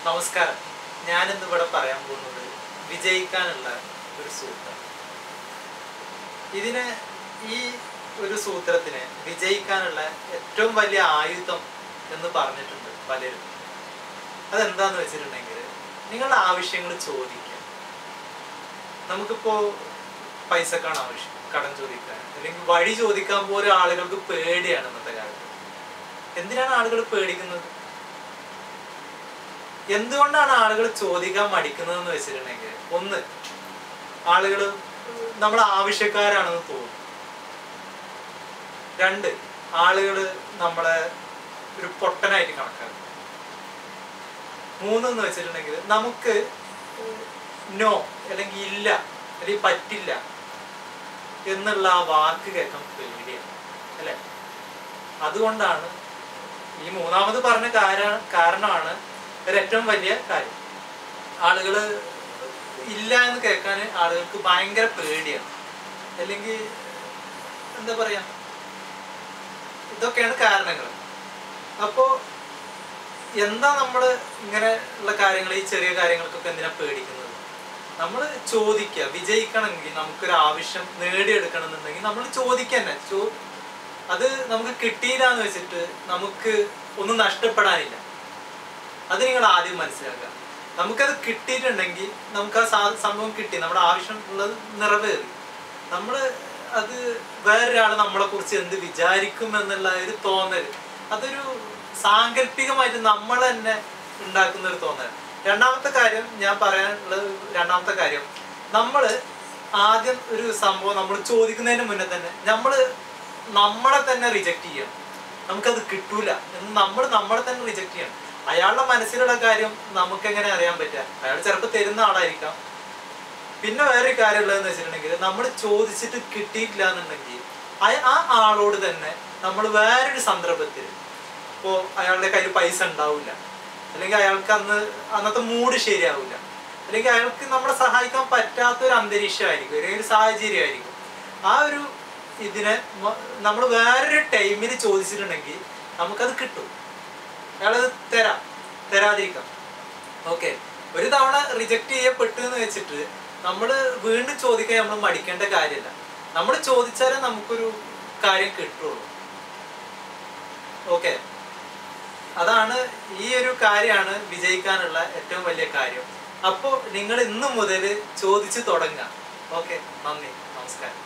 നമസ്കാരം. ഞാനിന്ന് ഇവിടെ പറയാൻ പോകുന്നത് വിജയിക്കാനുള്ള ഒരു സൂത്രം. ഈ ഒരു സൂത്രത്തിന് വിജയിക്കാനുള്ള ഏറ്റവും വലിയ ആയുധം എന്ന് പറഞ്ഞിട്ടുണ്ട് പലരും. അതെന്താന്ന് വെച്ചിട്ടുണ്ടെങ്കിൽ നിങ്ങളുടെ ആവശ്യങ്ങൾ ചോദിക്കുക. നമുക്കിപ്പോൾ പൈസക്കാണ് ആവശ്യം, കടം ചോദിക്കാൻ അല്ലെങ്കിൽ വഴി ചോദിക്കാൻ പോലും ആളുകൾക്ക് പേടിയാണ് ഇന്നത്തെ കാലത്ത്. എന്തിനാണ് ആളുകൾ പേടിക്കുന്നത്? എന്തുകൊണ്ടാണ് ആളുകൾ ചോദിക്കാൻ മടിക്കുന്നതെന്ന് വെച്ചിട്ടുണ്ടെങ്കിൽ, ഒന്ന്, ആളുകൾ നമ്മളെ ആവശ്യക്കാരാണെന്ന് തോന്നും. രണ്ട്, ആളുകൾ നമ്മളെ ഒരു പൊട്ടനായിട്ട് കണക്കാക്കും. മൂന്നെന്ന് വെച്ചിട്ടുണ്ടെങ്കിൽ നമുക്ക് നോ അല്ലെങ്കിൽ ഇല്ല അല്ലെങ്കിൽ പറ്റില്ല എന്നുള്ള ആ വാക്ക് കേൾക്കാൻ പേടിയാണ്, അല്ലെ? അതുകൊണ്ടാണ് ഈ മൂന്നാമത് പറഞ്ഞ കാരണമാണ് ഏറ്റവും വലിയ കാര്യം. ആളുകൾ ഇല്ല എന്ന് കേൾക്കാൻ ആളുകൾക്ക് ഭയങ്കര പേടിയാണ്. അല്ലെങ്കിൽ എന്താ പറയാ, ഇതൊക്കെയാണ് കാരണങ്ങൾ. അപ്പോൾ എന്താ നമ്മൾ ഇങ്ങനെ ഉള്ള കാര്യങ്ങൾ, ഈ ചെറിയ കാര്യങ്ങൾക്കൊക്കെ എന്തിനാ പേടിക്കുന്നത്? നമ്മൾ ചോദിക്കുക. വിജയിക്കണമെങ്കിൽ, നമുക്കൊരു ആവശ്യം നേടിയെടുക്കണം എന്നുണ്ടെങ്കിൽ നമ്മൾ ചോദിക്കുക തന്നെ. അത് നമുക്ക് കിട്ടിയില്ല എന്ന് വെച്ചിട്ട് നമുക്ക് ഒന്നും നഷ്ടപ്പെടാനില്ല. അത് നിങ്ങൾ ആദ്യം മനസ്സിലാക്കുക. നമുക്കത് കിട്ടിയിട്ടുണ്ടെങ്കിൽ, നമുക്ക് ആ സംഭവം കിട്ടി, നമ്മുടെ ആവശ്യം ഉള്ളത് നിറവേറി, നമ്മൾ അത് വേറൊരാൾ നമ്മളെ കുറിച്ച് എന്ത് വിചാരിക്കും എന്നുള്ള ഒരു തോന്നൽ, അതൊരു സാങ്കല്പികമായിട്ട് നമ്മൾ തന്നെ ഉണ്ടാക്കുന്ന ഒരു തോന്നൽ. രണ്ടാമത്തെ കാര്യം ഞാൻ പറയാനുള്ളത്, നമ്മൾ ആദ്യം ഒരു സംഭവം നമ്മൾ ചോദിക്കുന്നതിന് മുന്നേ തന്നെ നമ്മളെ തന്നെ റിജക്റ്റ് ചെയ്യണം. നമുക്കത് കിട്ടൂല എന്ന് നമ്മളെ തന്നെ റിജക്റ്റ് ചെയ്യണം. അയാളുടെ മനസ്സിലുള്ള കാര്യം നമുക്ക് എങ്ങനെ അറിയാൻ പറ്റുക? അയാൾ ചിലപ്പോൾ തരുന്ന ആളായിരിക്കാം. പിന്നെ വേറൊരു കാര്യമുള്ളതെന്ന് വെച്ചിട്ടുണ്ടെങ്കിൽ, നമ്മൾ ചോദിച്ചിട്ട് കിട്ടിയിട്ടില്ല എന്നുണ്ടെങ്കിൽ ആ ആളോട് തന്നെ നമ്മൾ വേറൊരു സന്ദർഭത്തിൽ, ഇപ്പോൾ അയാളുടെ കയ്യിൽ പൈസ ഉണ്ടാവില്ല, അല്ലെങ്കിൽ അയാൾക്ക് അന്നത്തെ മൂഡ് ശരിയാവില്ല, അല്ലെങ്കിൽ അയാൾക്ക് നമ്മളെ സഹായിക്കാൻ പറ്റാത്തൊരു അന്തരീക്ഷമായിരിക്കും, അല്ലെങ്കിൽ ഒരു സാഹചര്യമായിരിക്കും. ആ ഒരു ഇതിനെ നമ്മൾ വേറൊരു ടൈമിൽ ചോദിച്ചിട്ടുണ്ടെങ്കിൽ നമുക്കത് കിട്ടും. അയാളത് തരാതിരിക്കാം. ഓക്കെ, ഒരു തവണ റിജക്റ്റ് ചെയ്യപ്പെട്ടു എന്ന് വെച്ചിട്ട് നമ്മൾ വീണ്ടും ചോദിക്കാൻ നമ്മൾ മടിക്കേണ്ട കാര്യമില്ല. നമ്മൾ ചോദിച്ചാലേ നമുക്കൊരു കാര്യം കിട്ടുള്ളൂ. ഓക്കെ, അതാണ്, ഈ ഒരു കാര്യമാണ് വിജയിക്കാനുള്ള ഏറ്റവും വലിയ കാര്യം. അപ്പോൾ നിങ്ങൾ ഇന്നു മുതൽ ചോദിച്ചു തുടങ്ങുക. ഓക്കെ, നന്ദി, നമസ്കാരം.